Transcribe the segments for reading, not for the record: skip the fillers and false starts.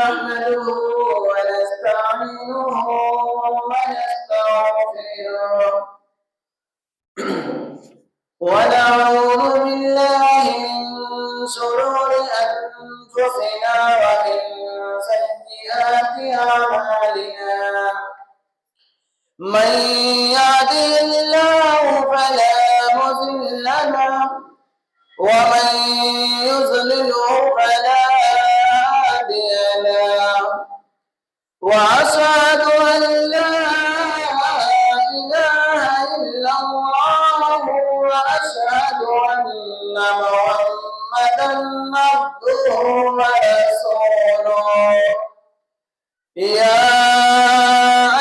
نحمده ونستعينه ونستغفره ونعوذ بالله من شرور أنفسنا ومن سيئات أعمالنا من يهده الله فلا مضل له ومن يضلله فلا هادي له وأشهد أن لا إله إلا الله وأشهد أن محمدا عبده ورسوله يا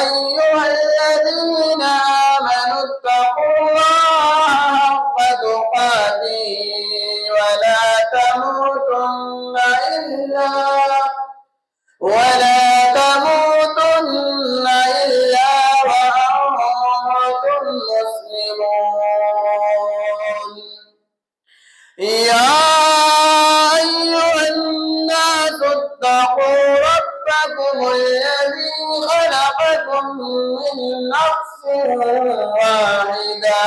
أيها الذين آمنوا اتقوا الله حق تقاته ولا تموتن إلا وأنتم مسلمون يا أيها الناس اتقوا ربكم الذي خلقكم من نفس واحدة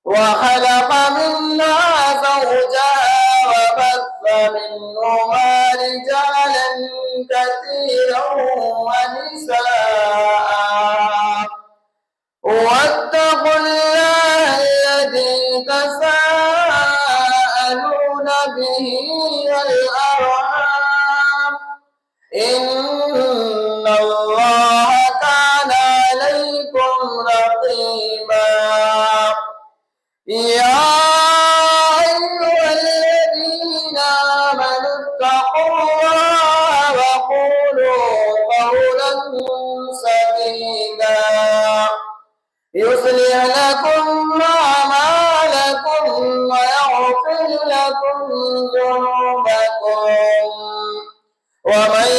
وخلق منها زوجها وبث منهما رجالا كثيرا ونساء واتقوا الله الذي تساءلون به والأرحام إن الله كان عليكم رقيبا يا أيها الذين آمنوا اتقوا الله وقولوا قولا سديدا يصلح لكم أعمالكم ويغفر لكم ذنوبكم ومن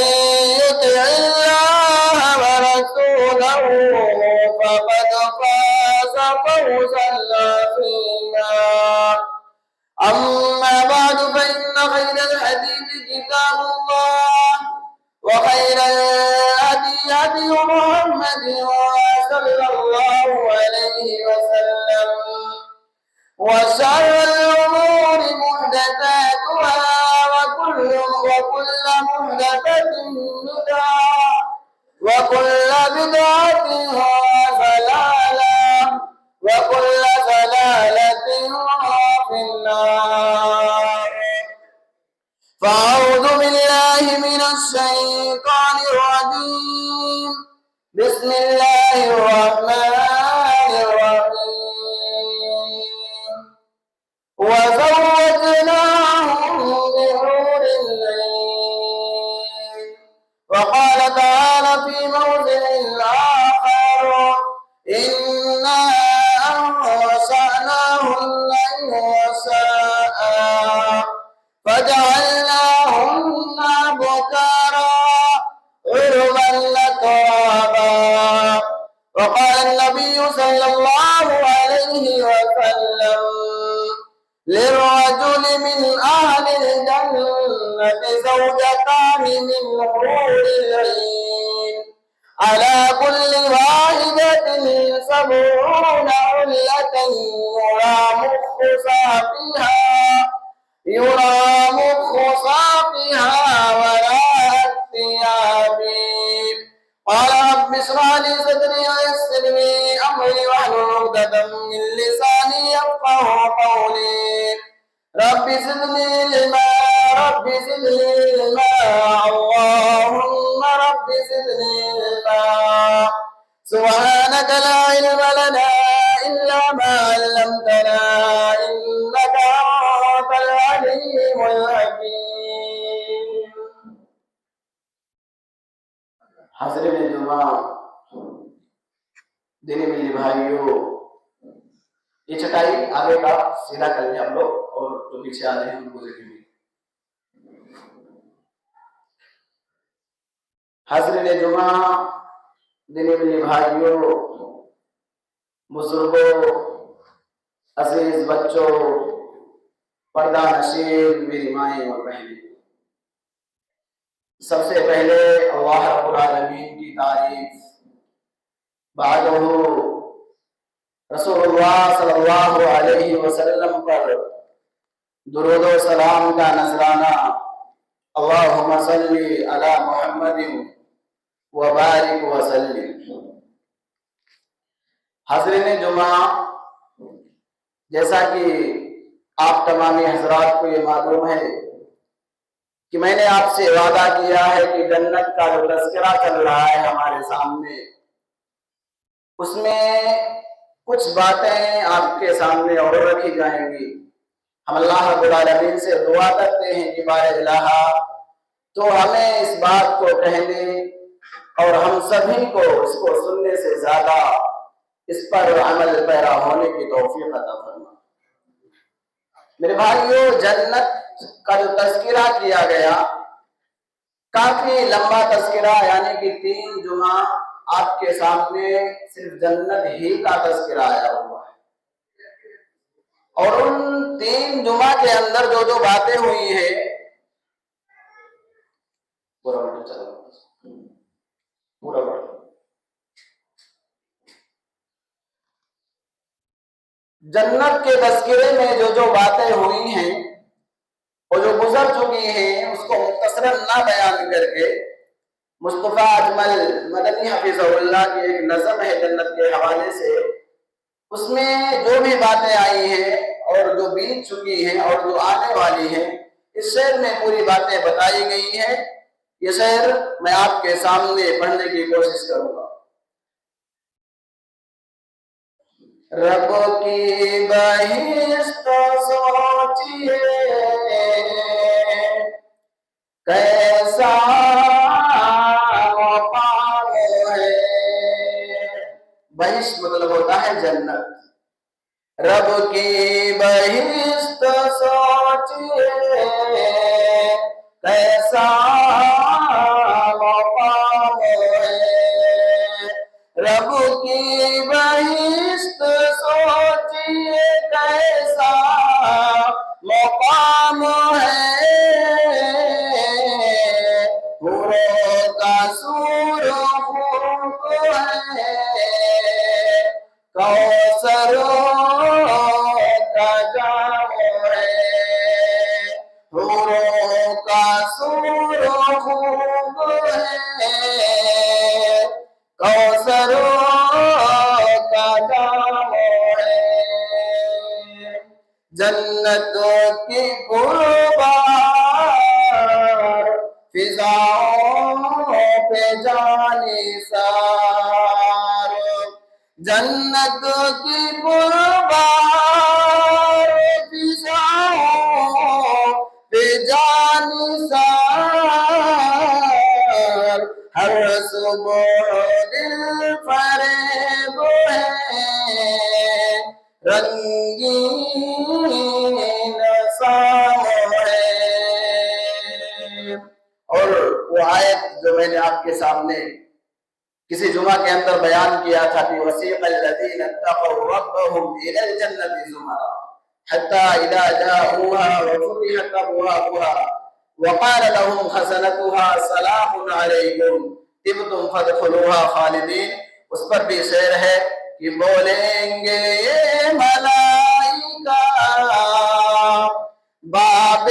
يطع الله ورسوله فقد فاز فوزا عظيما أما بعد فإن خير الحديث كتاب الله وخير الهدي هدي محمد صلى الله عليه وسلم وشر الأمور محدثاتها وكل محدثة بدعة وكل بدعة ضلالة وكل ضلالة في النار فأعوذ بالله من الشيطان الرجيم بسم الله الرحمن الرحيم وزوجناهم بحور العين وقال تعالى في موضع آخر إنا أنشأناهن إنشاء فجعلناهن أبكارا عربا أترابا وقال النبي صلى الله عليه وسلم للرجل من أهل الجنة زوجتان من حور العين على كل واحدة 70 حلة يرى مخ صافها وراء الثياب قال رب اشرح لي صدري ويسر لي أمري واحلل عقدة من لساني يفقهوا قولي رب زدني علما اللهم رب زدني علما سبحانك لا علم لنا إلا ما علمتنا إنك أنت العليم الحكيم حاضرین جمعہ دینی ملی بھائیوں یہ چٹائی آگے کا سیدھا کر لیں ہم لوگ اور جو پیچھے آ رہے ہیں ان کو دیکھیں گے حاضرین جمعہ دینی ملی بھائیوں بزرگوں عزیز بچوں پردہ نشین میری مائیں اور بہنیں سب سے پہلے اللہ رب العالمین کی تعریف، بعدہ رسول اللہ صلی اللہ علیہ وسلم پر درود و سلام کا نذرانہ، اللہم صلی علی محمد وبارک وسلم۔ حاضرین جمعہ، جیسا کہ آپ تمامی حضرات کو یہ معلوم ہے کہ میں نے آپ سے وعدہ کیا ہے کہ جنت کا جو تذکرہ چل رہا ہے ہمارے سامنے، اس میں کچھ باتیں آپ کے سامنے اور رکھی جائیں گی۔ ہم اللہ رب العالمین سے دعا کرتے ہیں کہ بار الہ تو ہمیں اس بات کو کہنے اور ہم سبھی کو اس کو سننے سے زیادہ اس پر عمل پیرا ہونے کی توفیق عطا فرما۔ میرے بھائیو، جنت کا جو تذکرہ کیا گیا، کافی لمبا تذکرہ، یعنی کہ 3 جمعہ آپ کے سامنے صرف جنت ہی کا تذکرہ آیا ہوا ہے، اور ان 3 جمعہ کے اندر جو باتیں ہوئی ہیں، جنت کے تذکرے میں جو باتیں ہوئی ہیں اور جو گزر چکی ہیں، اس کو مختصراً نہ بیان کر کے مصطفیٰ اجمل مدنی حفظہ اللہ کی ایک نظم ہے جنت کے حوالے سے، اس میں جو بھی باتیں آئی ہیں اور جو بیت چکی ہیں اور جو آنے والی ہیں، اس شعر میں پوری باتیں بتائی گئی ہیں۔ یہ شعر میں آپ کے سامنے پڑھنے کی کوشش کروں گا۔ رب کی بہشت سوچیے کیسا مقام ہے، بہشت مطلب ہوتا ہے جنت۔ رب کی بہشت سوچیے کیسا مقام ہے، رب کی بہشت سوچیے کیسا مقام ہے، حوروں کا سور خوب ہے، کوثر کا جام ہے، حوروں کا سور خوب ہے، کوثر کا جام ہے، جنت کی قربان فضاؤں پہ جانی سار، جنت کی قربان فضاؤں پہ جانی سار، ہر صبح دل فریب ہے، رنگین شام ہے۔ اور وہ آیت جو میں نے آپ کے سامنے کسی جمعہ کے اندر بیان کیا تھا کہ وَسِيقَ الَّذِينَ اتَّقَوْا رَبَّهُمْ إِلَى الْجَنَّةِ زُمَرًا حَتَّى إِذَا جَاءُوهَا وَفُتِحَتْ أَبْوَابُهَا وَقَالَ لَهُمْ خَزَنَتُهَا سَلَامٌ عَلَيْكُمْ طِبْتُمْ فَادْخُلُوهَا خَالِدِينَ۔ اس پر بھی شعر ہے کہ بولیں گے یہ ملائکہ بابِ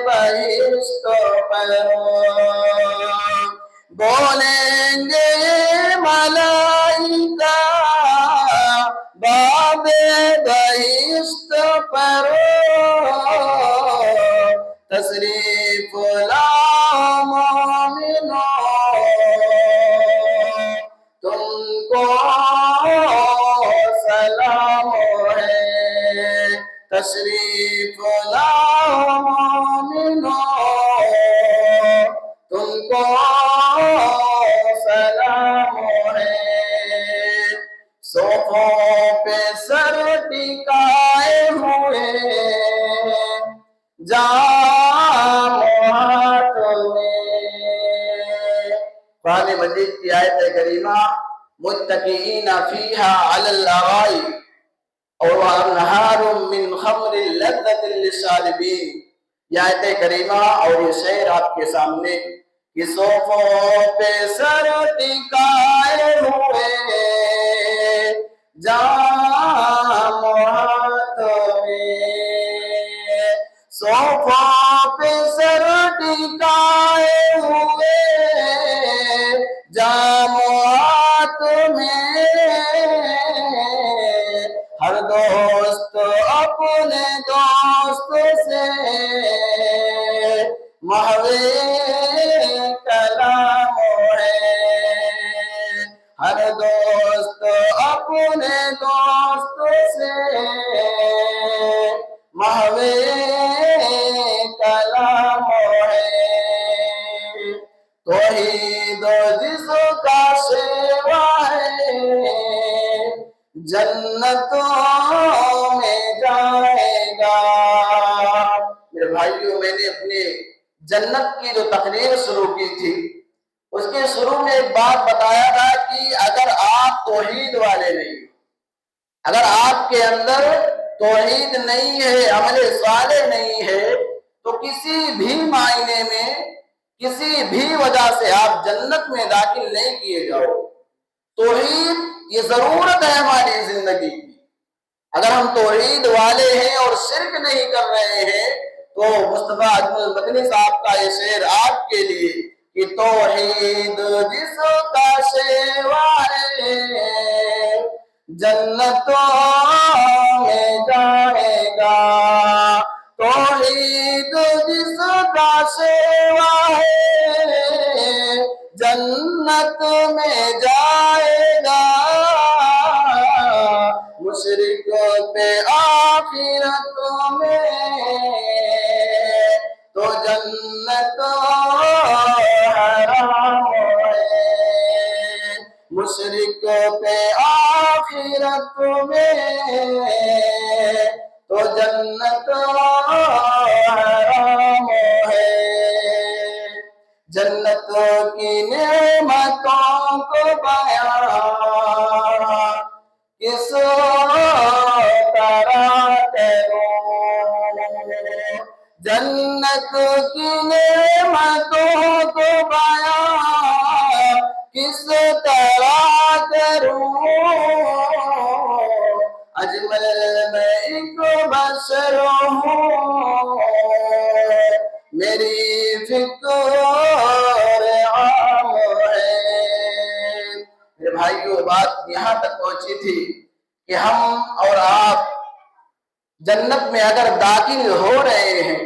بہشت پر، بولیں گے ملائکہ باب بہشت پر، تشریف لاؤ مومنو تم کو سلام ہے، تشریف لاؤ مومنو تم کو سلام ہے، صوفوں پہ سر ٹکائے ہوئے جام ہاتھ میں۔ قرآن مجید کی آیت کریمہ متکئین فیہا علی الارائک اور انہار من خمر لذۃ للشاربین، یہ آیت کریمہ اور یہ شعر آپ کے سامنے کہ صوفوں پہ سر ٹکائے ہوئے جام ہاتھ میں، صوفوں پہ سر ٹکائے ہوئے جام ہاتھ میں، ہر دوست اپنے دوست سے محو کلام ہے، ہر دوست اپنے دوست سے محو کلام ہے، توحید جس کا شیوا ہے جنتوں میں جائے گا۔ میرے بھائیوں، میں نے اپنے جنت کی جو تقریر شروع کی تھی اس کے شروع میں ایک بات بتایا تھا کہ اگر آپ توحید والے نہیں، اگر آپ کے اندر توحید نہیں ہے، عمل صالح نہیں ہے، تو کسی بھی معنی میں کسی بھی وجہ سے آپ جنت میں داخل نہیں کیے جاؤ۔ توحید یہ ضرورت ہے ہماری زندگی کی۔ اگر ہم توحید والے ہیں اور شرک نہیں کر رہے ہیں تو مصطفیٰ اجمل مدنی صاحب کا یہ شعر آپ کے لیے کہ توحید جس کا شیوا ہے جنتوں میں جائے گا، توحید جس کا شیوا ہے جنت میں جائے گا، مشرک پہ آخرت میں تو جنت حرام ہے، مشرک پہ آخرت میں تو جنت حرام ہے۔ جنت کی نعمتوں کو بیان کس طرح کروں، جنت کی نعمتوں کو بیان کس طرح کروں، اجمل میں ایک بشر ہوں میری فکر عام ہے۔ میرے بھائیوں، بات یہاں تک پہنچی تھی کہ ہم اور آپ جنت میں اگر داخل ہو رہے ہیں،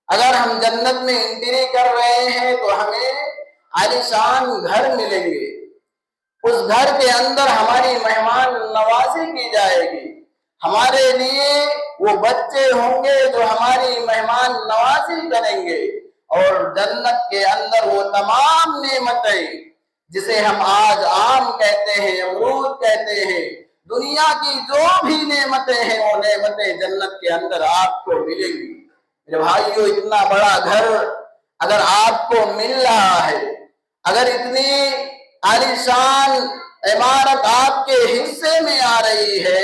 اگر ہم جنت میں انٹری کر رہے ہیں تو ہمیں عالیشان گھر ملیں گے، اس گھر کے اندر ہماری مہمان نوازی کی جائے گی، ہمارے لیے وہ بچے ہوں گے جو ہماری مہمان نوازی کریں گے، اور جنت کے اندر وہ تمام نعمتیں جسے ہم آج آم کہتے ہیں، امرود کہتے ہیں، دنیا کی جو بھی نعمتیں ہیں وہ نعمتیں جنت کے اندر آپ کو ملیں گی۔ میرے بھائیو، اتنا بڑا گھر اگر آپ کو مل رہا ہے، اگر اتنی عالیشان عمارت آپ کے حصے میں آ رہی ہے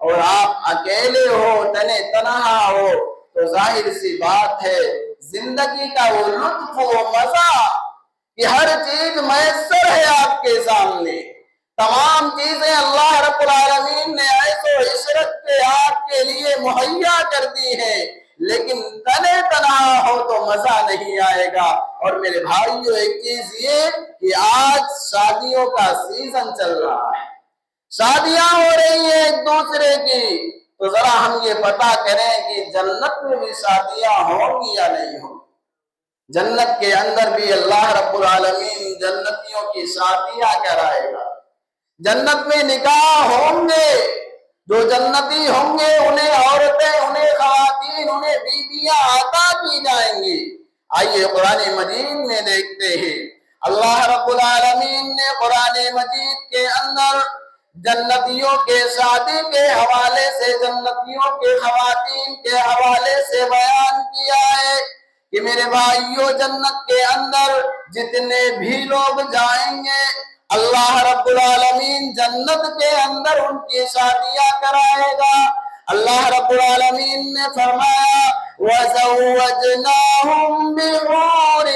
اور آپ اکیلے ہو، تنے تنہا ہو، تو ظاہر سی بات ہے زندگی کا وہ لطف، وہ مزہ کہ ہر چیز میسر ہے آپ کے سامنے، تمام چیزیں اللہ رب العالمین نے عیش و عشرت کے آپ کے لیے مہیا کر دی ہیں، لیکن تنے تنہا ہو تو مزہ نہیں آئے گا۔ اور میرے بھائیو، ایک چیز یہ کہ آج شادیوں کا سیزن چل رہا ہے، شادیاں ہو رہی ہیں ایک دوسرے کی، تو ذرا ہم یہ پتا کریں کہ جنت میں بھی شادیاں ہوں گی یا نہیں ہوں گی۔ جنت کے اندر بھی اللہ رب العالمین جنتیوں کی شادیاں کرائے گا، جنت میں نکاح ہوں گے، جو جنتی ہوں گے انہیں عورتیں، انہیں خواتین، انہیں بیویاں عطا کی جائیں گی۔ آئیے قرآن مجید میں دیکھتے ہیں، اللہ رب العالمین نے قرآن مجید کے اندر جنتیوں کے شادی کے حوالے سے، جنتیوں کے خواتین کے حوالے سے بیان کیا ہے کہ میرے بھائیو، جنت کے اندر جتنے بھی لوگ جائیں گے اللہ رب العالمین جنت کے اندر ان کی شادیاں کرائے گا۔ اللہ رب العالمین نے فرمایا وَزَوَّجْنَاهُمْ بِحُورٍ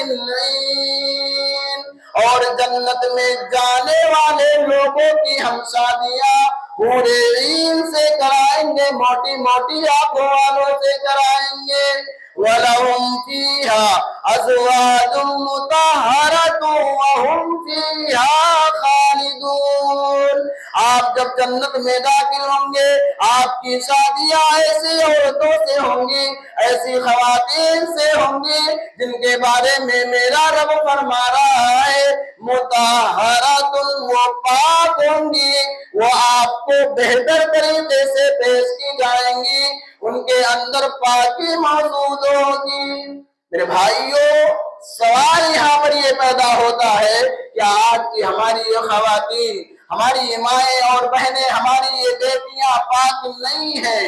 عِينٍ، اور جنت میں جانے والے لوگوں کی ہم شادیاں حور عین سے کرائیں گے، موٹی موٹی آنکھوں والوں سے کرائیں گے۔ وَلَهُمْ فِيهَا أَزْوَاجٌ مُطَهَّرَةٌ وَهُمْ فِيهَا خَالِدُونَ۔ آپ جب جنت میں داخل ہوں گے، آپ کی شادیاں ایسی عورتوں سے ہوں گی، ایسی خواتین سے ہوں گی جن کے بارے میں میرا رب فرما رہا ہے مطہرات، وہ پاک ہوں گی، وہ آپ کو بہتر طریقے سے پیش کی جائیں گی، ان کے اندر پاکی موجود ہوگی۔ میرے بھائیوں، سوال یہاں پر یہ پیدا ہوتا ہے کہ آج کی ہماری یہ خواتین، ہماری یہ مائیں اور بہنیں، ہماری یہ بیٹیاں پاک نہیں ہیں؟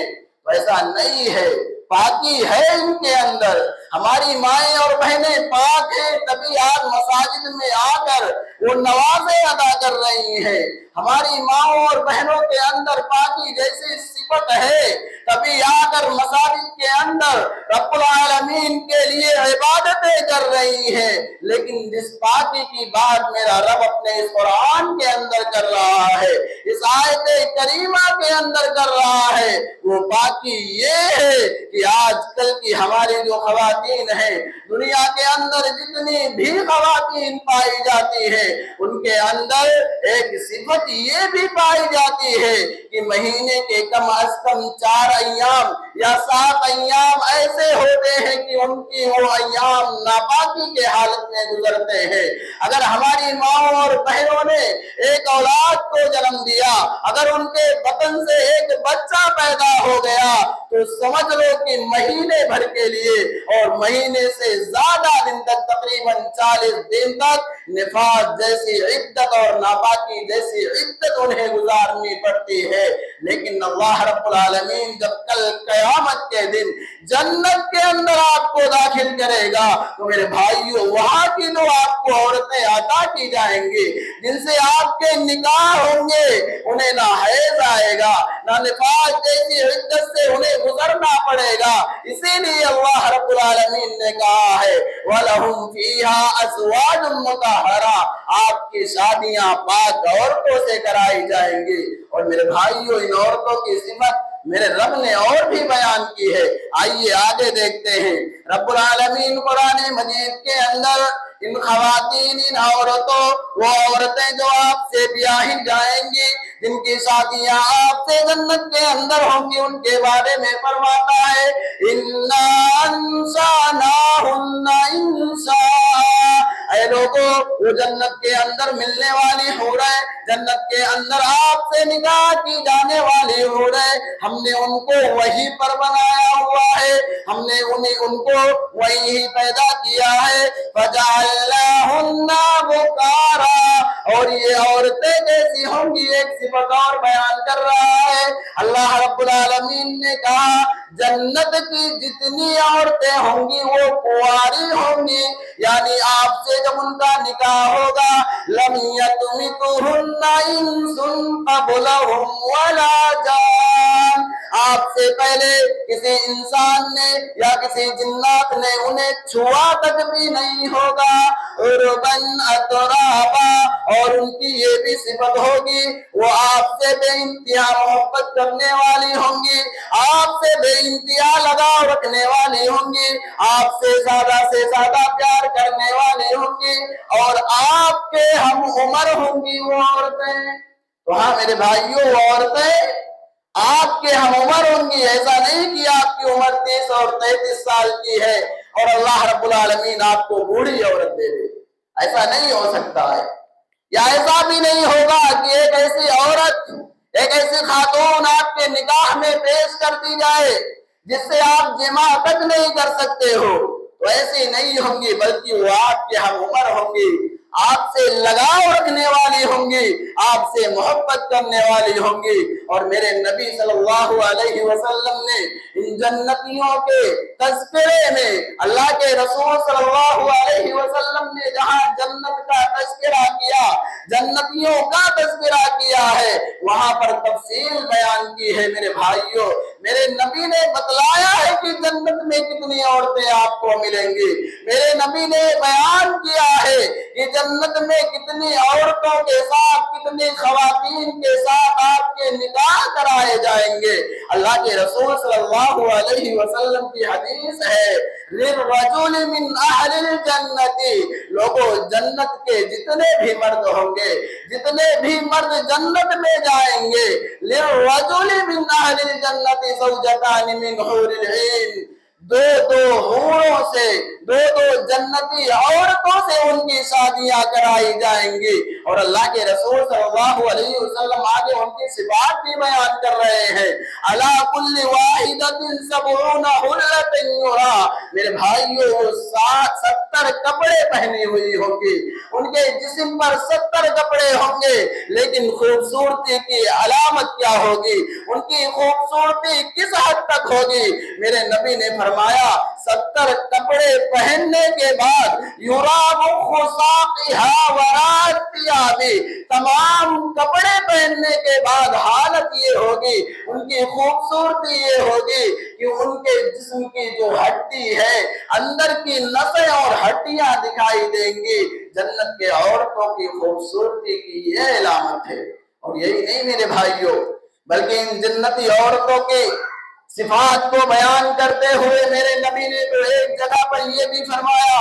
ایسا نہیں ہے، پاکی ہے ان کے اندر۔ ہماری مائیں اور بہنیں پاک ہیں، تبھی آج مساجد میں آ کر وہ نوازیں ادا کر رہی ہیں۔ ہماری ماؤں اور بہنوں کے اندر پاکی جیسی صفت ہے، تبھی آ کر مساجد کے اندر رب العالمین کے لیے عبادتیں کر رہی ہیں۔ لیکن جس پاکی کی بات میرا رب اپنے اس قرآن کے اندر کر رہا ہے، اس آیت کریمہ کے اندر کر رہا ہے، وہ باقی یہ ہے کہ آج کل کی ہماری جو خواتین ہیں، دنیا کے اندر جتنی بھی خواتین پائی جاتی ہیں، ان کے اندر ایک صفت یہ بھی پائی جاتی ہے کہ مہینے کے کم از کم 4 ایام یا 7 ایام ایسے ہوتے ہیں کہ ان کی وہ ایام ناپاکی کے حالت میں گزرتے ہیں۔ اگر ہماری ماں اور بہنوں نے ایک اولاد کو جنم دیا، اگر ان کے بطن سے ایک بچہ پیدا ہو گیا، تو سمجھ لو کہ مہینے بھر کے لیے اور مہینے سے زیادہ دن تک، تقریباً 40 دن تک نفاس جیسی عدت اور ناپاکی جیسی عدت انہیں گزارنی پڑتی ہے۔ لیکن اللہ رب العالمین جب کل قیامت کے دن جنت کے اندر آپ کو داخل کرے گا، تو میرے بھائیوں وہاں کی جو آپ کو عورتیں عطا کی جائیں گی، جن سے آپ کے نکاح ہوں گے، انہیں نہ حیض آئے گا، نہ نفاس جیسی عدت سے انہیں گزرنا پڑے گا۔ اسی لیے اللہ رب العالمین نے کہا ہے وَلَهُمْ فِيهَا أَزْوَاجٌ مُطَهَّرَةٌ، آپ کی شادیاں پاک عورتوں سے کرائی جائیں گی۔ اور میرے بھائیوں، ان عورتوں کی صفت میرے رب نے اور بھی بیان کی ہے، آئیے آگے دیکھتے ہیں۔ رب العالمین قرآن مجید کے اندر ان خواتین، ان عورتوں، وہ عورتیں جو آپ سے بیاہی جائیں گی، جن کی شادیاں آپ سے جنت کے اندر ہوں گی، ان کے بارے میں فرماتا ہے اِنَّا أَنشَأْنَاهُنَّ إِنشَاءً، اے لوگو وہ جنت کے اندر ملنے والی حوریں، جنت کے اندر آپ سے نکاح کی جانے والی حوریں، ہم نے ان کو وہی پر بنایا ہوا ہے، ہم نے ان کو وہی پیدا کیا ہے۔ فَجَعَلْنَاهُنَّ بُكَارًا، اور یہ عورتیں کیسی ہوں گی، ایک صفت اور بیان کر رہا ہے۔ اللہ رب العالمین نے کہا جنت کی جتنی عورتیں ہوں گی وہ کنواری ہوں گی، یعنی آپ سے جب ان کا نکاح ہوگا لَمْ يَطْمِثُهُنَّ إِنسٌ قَبْلَهُمْ وَلَا جَانٌ، آپ سے پہلے کسی انسان نے یا کسی جنات نے انہیں چھوا تک بھی نہیں ہوگا۔ عُرُبًا أَتْرَابًا، اور ان کی یہ بھی صفت ہوگی وہ آپ سے بے انتہا محبت کرنے والی ہوں گی، آپ سے بے انتہا لگاؤ رکھنے والی ہوں گی، آپ سے زیادہ پیار کرنے والی ہوں گی، اور آپ کے ہم عمر ہوں گی وہ عورتیں۔ تو ہاں میرے بھائیوں، وہ عورتیں آپ کے ہم عمر ہوں گی، ایسا نہیں کہ آپ کی عمر 30 اور 33 سال کی ہے اور اللہ رب العالمین آپ کو بوڑھی عورت دے دے، ایسا نہیں ہو سکتا ہے۔ یا ایسا بھی نہیں ہوگا کہ ایک ایسی عورت، ایک ایسی خاتون آپ کے نکاح میں پیش کر دی جائے جس سے آپ جماع تک نہیں کر سکتے ہو، تو ایسی نہیں ہوں گی، بلکہ وہ آپ کے ہم عمر ہوں گی، آپ سے لگاؤ رکھنے والی ہوں گی، آپ سے محبت کرنے والی ہوں گی۔ اور میرے نبی صلی اللہ علیہ وسلم نے ان جنتیوں کے تذکرے میں، اللہ کے رسول صلی اللہ علیہ وسلم نے جہاں جنت کا تذکرہ کیا، جنتیوں کا تذکرہ کیا ہے، وہاں پر تفصیل بیان کی ہے۔ میرے بھائیوں، میرے نبی نے بتلایا ہے کہ جنت میں کتنی عورتیں آپ کو ملیں گی، میرے نبی نے بیان کیا ہے کہ جنت میں کتنی عورتوں کے ساتھ، کتنی خواتین کے ساتھ آپ کے نکاح کرائے جائیں گے۔ اللہ کے رسول صلی اللہ علیہ وسلم کی حدیث ہے، للرجل من اہل الجنت، لوگوں جنت کے جتنے بھی مرد ہوں گے، جتنے بھی مرد جنت میں جائیں گے، للرجل من اہل الجنت زوجتان من حور العین، دو دو حوروں سے، دو دو جنتی عورتوں سے ان کی شادیاں کرائی جائیں گی۔ اور اللہ کے رسول صلی اللہ علیہ وسلم آگے ان کی صفات بھی بیان کر رہے ہیں، علی کل واحدۃ سبعون حلۃ یرا، میرے بھائیوں وہ 70 کپڑے پہنی ہوئی ہوں گی، ان کے جسم پر 70 کپڑے ہوں گے، لیکن خوبصورتی کی علامت کیا ہوگی، ان کی خوبصورتی کس حد تک ہوگی؟ میرے نبی نے فرمایا 70 کپڑے پہننے کے بعد یراب خساقها وراء الثياب، تمام کپڑے پہننے کے بعد حالت یہ ہوگی، ان کی خوبصورتی یہ ہوگی کہ ان کے جسم کی جو ہڈی ہے، اندر کی نسیں اور ہڈیاں دکھائی دیں گی۔ جنت کے عورتوں کی خوبصورتی کی یہ علامت ہے۔ اور یہی نہیں میرے بھائیوں، بلکہ ان جنتی عورتوں کے صفات کو بیان کرتے ہوئے میرے نبی نے تو ایک جگہ پر یہ بھی فرمایا،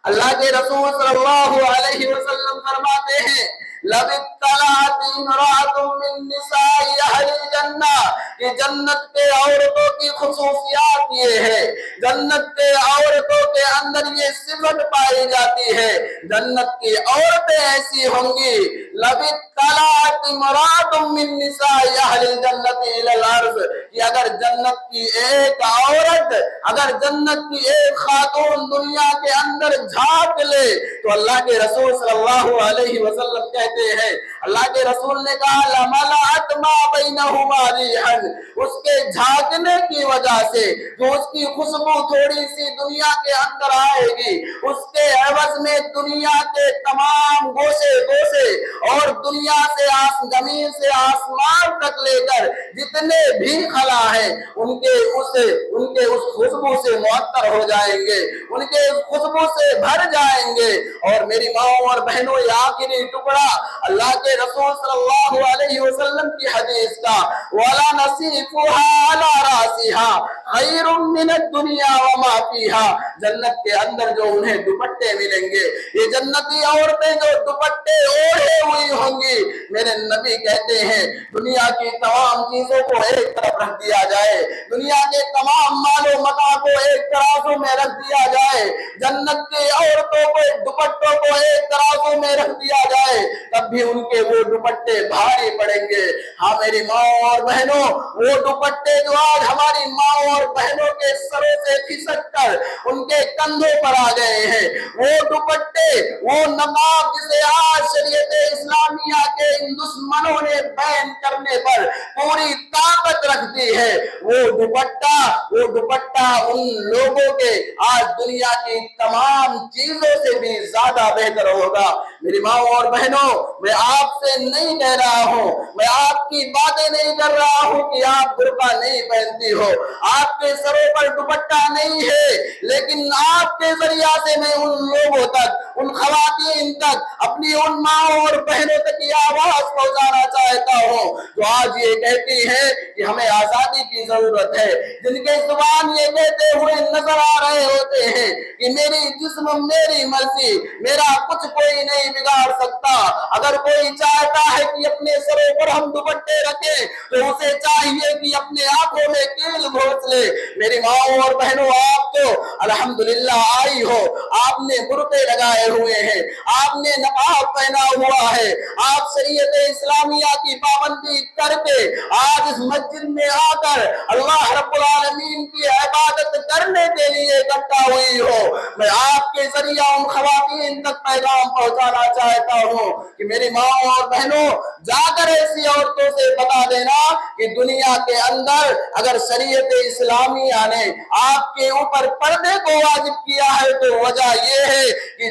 اللہ کے رسول صلی اللہ علیہ وسلم فرماتے ہیں، لَوِ اطَّلَعَتِ امْرَأَةٌ مِّن نِّسَاءِ أَهْلِ الْجَنَّةِ، کہ جنت کے عورتوں کی خصوصیات یہ ہے، جنت کے عورتوں کے اندر یہ صفت پائی جاتی ہے، جنت کی عورتیں ایسی ہوں گی، لَوِ اطَّلَعَتِ امْرَأَةٌ مِّن نِّسَاءِ أَهْلِ الْجَنَّةِ إِلَى الْأَرْضِ، کہ اگر جنت کی ایک عورت، اگر جنت کی ایک خاتون دنیا کے اندر جھانک لے تو اللہ کے رسول صلی اللہ علیہ وسلم کہتے ہیں، اللہ کے رسول نے کہا لَمَلَأَتْ مَا بَيْنَهُمَا رِيحًا، اس کے جھانکنے کی وجہ سے جو اس کی خوشبو تھوڑی سی دنیا کے اندر آئے گی، اس کے عوض میں دنیا کے تمام گوشے گوشے اور دنیا سے زمین سے آسمان تک لے کر جتنے بھی خلا ہیں ان کے اس خوشبو سے معطر ہو جائیں گے، ان کے اس خوشبو سے بھر جائیں گے۔ اور میری ماؤں اور بہنوں، یہ آخری ٹکڑا اللہ کے رسول صلی اللہ علیہ وسلم کی حدیث کا، وَلَا نَصِيفُهَا عَلَى رَأْسِهَا خَيْرٌ مِّنَ الدُّنْيَا وَمَا فِيهَا، جنت کے اندر جو انہیں دوپٹے ملیں گے، یہ جنتی عورتیں جو دوپٹے اوڑھے ہوئی ہوں گی، میرے نبی کہتے ہیں دنیا کی تمام چیزوں کو ایک طرف رکھ دیا جائے، دنیا کے تمام مال و متاع کو ایک ترازو میں رکھ دیا جائے، جنت کی عورتوں کو دوپٹوں کو ایک ترازو میں رکھ دیا جائے، تب بھی ان کے وہ دوپٹے بھاری پڑیں گے۔ ہاں میری ماں اور بہنوں، وہ دوپٹے جو آج ہماری ماں اور بہنوں کے سروں سے کھسک کر ان کے کندھوں پر آ گئے ہیں، وہ دوپٹے، وہ نقاب جسے آج شریعت اسلامیہ کے ان دشمنوں نے بین کرنے پر پوری طاقت رکھتی ہے، وہ دوپٹہ ان لوگوں کے آج دنیا کی تمام چیزوں سے بھی زیادہ بہتر ہوگا۔ میری ماں اور بہنوں، میں آپ سے نہیں کہہ رہا ہوں، میں آپ کی باتیں نہیں کر رہا ہوں کہ آپ برقع نہیں پہنتی ہو، آپ کے سروں پر دوپٹہ نہیں ہے، لیکن آپ کے ذریعہ سے میں ان لوگوں تک، ان خواتین تک، اپنی ان ماں اور بہنوں تک یہ آواز پہنچانا چاہتا ہوں جو آج یہ کہتی ہے کہ ہمیں آزادی کی ضرورت ہے، جن کے زبان یہ کہتے ہوئے نظر آ رہے ہوتے ہیں کہ میری جسم میری مرضی، میرا کچھ کوئی نہیں بگاڑ سکتا۔ اگر کوئی چاہتا ہے کہ اپنے سروں پر ہم دوپٹے رکھیں تو اسے چاہیے کہ اپنے آنکھوں میں کیل گھونس لے۔ میری ماں اور بہنوں، آپ تو الحمدللہ آئی ہو، آپ نے برقعے لگائے ہوئے ہیں، آپ نے نقاب پہنا ہوا ہے، آپ شریعت اسلامیہ کی پابندی کر کے آج اس مسجد میں آ کر اللہ رب العالمین کی عبادت کرنے کے لیے اکٹھا ہوئی ہو۔ میں آپ کے ذریعہ ان خواتین تک پیغام پہنچانا چاہتا ہوں کہ میری ماں اور بہنوں، جا کر ایسی عورتوں سے بتا دینا کہ دنیا کے اندر اگر شریعت اسلامیہ نے آپ کے اوپر پردے کو واجب کیا ہے تو وجہ یہ ہے کہ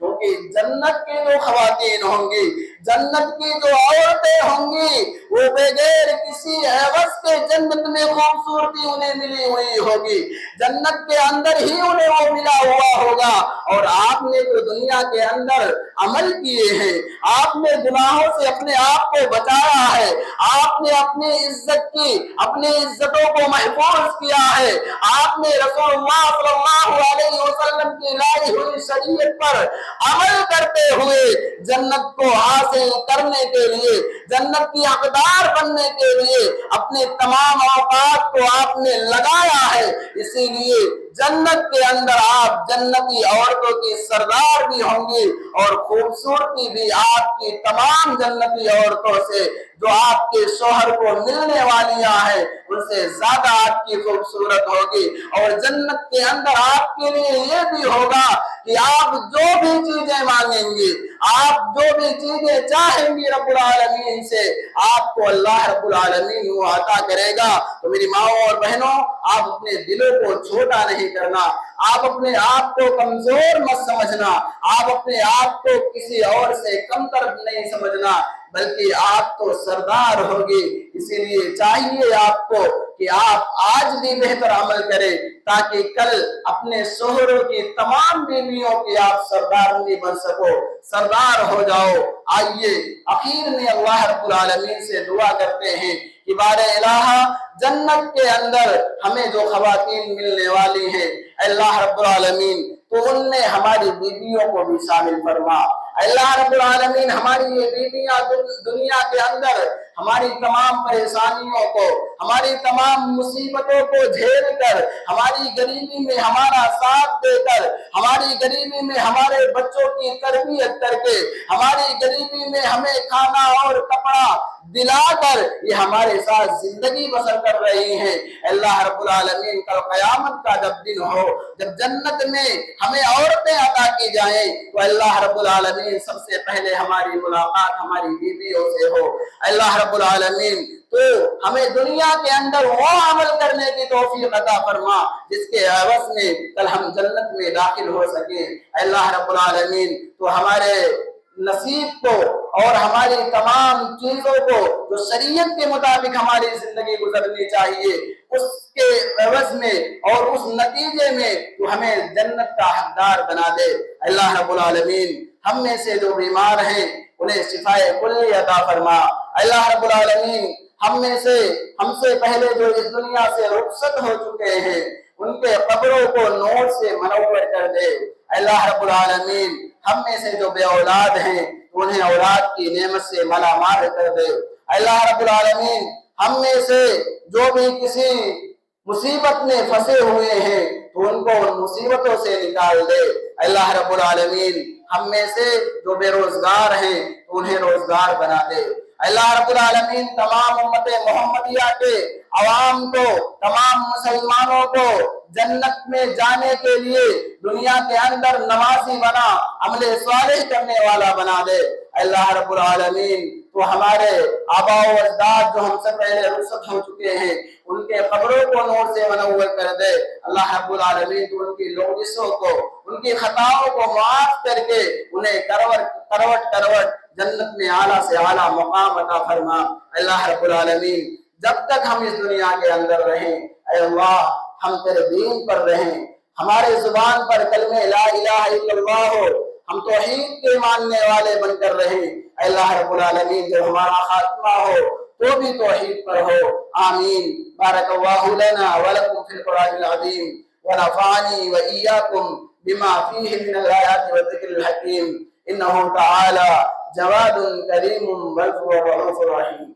کیونکہ جنت کی جو خواتین ہوں گی، جنت کی جو عورتیں ہوں گی، وہ بغیر کسی عوض کے جنت میں خوبصورتی انہیں ملی ہوئی ہوگی، جنت کے اندر ہی انہیں وہ ملا ہوا ہوگا۔ اور آپ نے جو دنیا کے اندر عمل کیے ہیں، آپ نے گناہوں سے اپنے آپ کو بچایا ہے، آپ نے اپنی عزت کی، اپنی عزتوں کو محفوظ کیا ہے، آپ نے رسول اللہ صلی اللہ علیہ وسلم کی لائی ہوئی شریعت پر عمل کرتے ہوئے جنت کو حاصل کرنے کے لیے، جنت کی حقدار بننے کے لیے اپنے تمام اوقات کو آپ نے لگایا ہے۔ اسی لیے جنت کے اندر آپ جنتی عورتوں کی سردار بھی ہوں گی، اور خوبصورتی بھی آپ کی تمام جنتی عورتوں سے جو آپ کے شوہر کو ملنے والیاں ہیں ان سے زیادہ آپ کی خوبصورت ہوگی۔ اور جنت کے اندر آپ کے لیے یہ بھی ہوگا کہ آپ جو بھی چیزیں مانگیں گے، آپ جو بھی چیزیں چاہیں گی رب العالمین سے، آپ کو اللہ رب العالمین وہ عطا کرے گا۔ تو میری ماؤں اور بہنوں، آپ اپنے دلوں کو چھوٹا نہیں کرنا، آپ اپنے آپ کو کمزور مت سمجھنا، آپ اپنے آپ کو کسی اور سے کمتر نہیں سمجھنا، بلکہ آپ تو سردار ہوگی۔ اسی لیے چاہیے آپ کو کہ آپ آج بھی بہتر عمل کریں تاکہ کل اپنے شوہروں کی تمام بیویوں کی آپ سردار نہیں بن سکو، سردار ہو جاؤ۔ آئیے آخر میں اللہ رب العالمین سے دعا کرتے ہیں کہ بار الہ جنت کے اندر ہمیں جو خواتین ملنے والی ہیں، اللہ رب العالمین تو ان میں ہماری بیویوں کو بھی شامل فرما۔ اللہ رب العالمین ہماری یہ بیویاں دنیا کے اندر ہماری تمام پریشانیوں کو، ہماری تمام مصیبتوں کو جھیل کر، ہماری غریبی میں ہمارا ساتھ دے کر، ہماری غریبی میں ہمارے بچوں کی تربیت کر کے، ہماری غریبی میں ہمیں کھانا اور کپڑا دلا کر یہ ہمارے ساتھ زندگی بسر کر رہی ہیں۔ اللہ رب العالمین کل قیامت کا جب دن ہو، جب جنت میں ہمیں عورتیں عطا کی جائیں، تو اللہ رب العالمین سب سے پہلے ہماری ملاقات ہماری بیویوں سے ہو۔ اللہ رب العالمین تو ہمیں دنیا کے اندر وہ عمل کرنے کی توفیق عطا فرما جس کے عوض میں کل ہم جنت میں داخل ہو سکیں۔ اللہ رب العالمین تو ہمارے نصیب کو اور ہماری تمام چیزوں کو جو شریعت کے مطابق ہماری زندگی گزرنی چاہیے، اس کے عوض میں اور اس نتیجے میں تو ہمیں جنت کا حقدار بنا دے۔ اللہ رب العالمین ہم میں سے جو بیمار ہیں انہیں شفائے کلی عطا فرما۔ اللہ رب العالمین ہم سے پہلے جو اس دنیا سے رخصت ہو چکے ہیں ان کے قبروں کو نور سے منور کر دے۔ اللہ رب العالمین ہم میں سے جو بے اولاد ہیں انہیں اولاد کی نعمت سے مالا مال کر دے۔ اللہ رب العالمین ہم میں سے جو بھی کسی مصیبت میں پھنسے ہوئے ہیں تو ان کو ان مصیبتوں سے نکال دے۔ اللہ رب العالمین ہم میں سے جو بے روزگار ہیں انہیں روزگار بنا دے۔ اللہ رب العالمین تمام امت محمدیہ کے عوام کو، تمام مسلمانوں کو جنت میں جانے کے لیے دنیا کے اندر نمازی بنا، عمل صالح کرنے والا بنا دے۔ اللہ رب العالمین تو ہمارے آباء و اجداد جو ہم سے پہلے رخصت ہو چکے ہیں ان کے قبروں کو نور سے منور کر دے۔ اللہ رب العالمین تو ان کی لغزشوں کو، ان کی خطاؤں کو معاف کر کے انہیں کروٹ جنت میں اعلیٰ سے اعلیٰ مقام عطا فرما۔ اللہ رب العالمین جب تک ہم اس دنیا کے اندر رہیں، اے اللہ ہم تیرے دین پر رہیں، ہمارے زبان پر کلمہ لا الہ الا اللہ ہو، ہم توحید کے ماننے والے بن کر رہیں۔ اے اللہ رب العالمین جب ہمارا خاتمہ ہو تو بھی توحید پر ہو۔ آمین۔ بارک اللہ لنا ولکم فی القرآن العظیم ونفعنی وإیاکم بما فیہ من الآیات والذکر الحکیم، انہ تعالی جواد کریم بر رؤوف رحیم۔